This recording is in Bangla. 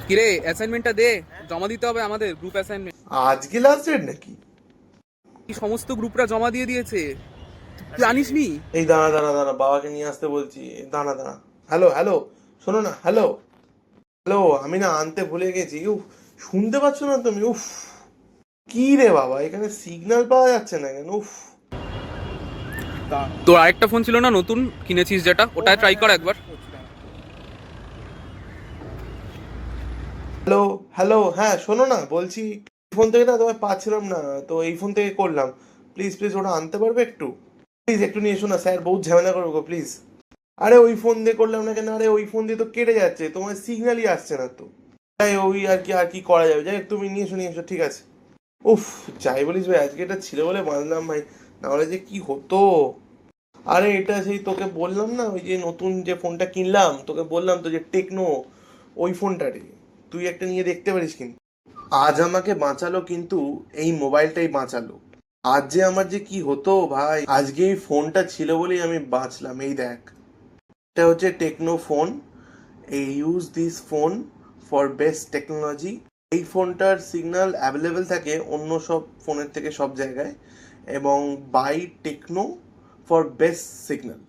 কিরে, অ্যাসাইনমেন্টটা দে, জমা দিতে হবে আমাদের গ্রুপ অ্যাসাইনমেন্ট। আজকে লাস্ট ডেট নাকি? কি সমস্ত গ্রুপরা জমা দিয়ে দিয়েছে, তুই জানিস নি? এই দাঁড়া দাঁড়া দাঁড়া, বাবাকে নিয়ে আসতে বলছি। দাঁড়া দাঁড়া। হ্যালো হ্যালো, শোনো না, হ্যালো হ্যালো, আমি না আনতে ভুলে গেছি। উফ, শুনতে পাচ্ছ না তুমি? উফ, কি রে বাবা, এখানে সিগন্যাল পাওয়া যাচ্ছে না কেন? উফ। তোর আরেকটা ফোন ছিল না নতুন কিনেছিস যেটা, ওটায় ট্রাই কর একবার। হ্যালো হ্যালো, হ্যাঁ শোনো না, বলছি ফোন থেকে না তোমায় পাচ্ছিলাম না, তো এই ফোন থেকে করলাম। প্লিজ প্লিজ ওটা আনতে পারবে একটু? প্লিজ একটু নিয়ে এসো না স্যার, বহুত ঝামেলা করবো গো, প্লিজ। আরে ওই ফোন দিয়ে করলাম না কেন? আরে ওই ফোন দিয়ে তো কেটে যাচ্ছে, তোমার সিগন্যালই আসছে না তো। তাই ওই আর কি করা যাবে? যাই হোক, তুমি নিয়ে এসো ঠিক আছে। উফ, যাই বলিস ভাই, আজকে এটা ছিল বলে বাঁধলাম ভাই, নাহলে যে কি হতো। আরে এটা সেই তোকে বললাম না, ওই যে নতুন যে ফোনটা কিনলাম, তোকে বললাম তো যে টেকনো, ওই ফোনটা রে। তুই একটা নিয়ে দেখতে পারিস কিন্তু। আজ আমাকে বাঁচালো কিন্তু, এই মোবাইলটাই বাঁচালো। আজ যে আমার যে কি হতো ভাই, আজকে এই ফোনটা ছিল বলেই আমি বাঁচলাম। এই দেখ, এটা হচ্ছে টেকনো ফোন। এই use this phone for best technology. এই ফোনটার সিগন্যাল অ্যাভেলেবেল থাকে অন্য সব ফোনের থেকে সব জায়গায়, এবং buy Tecno for best signal.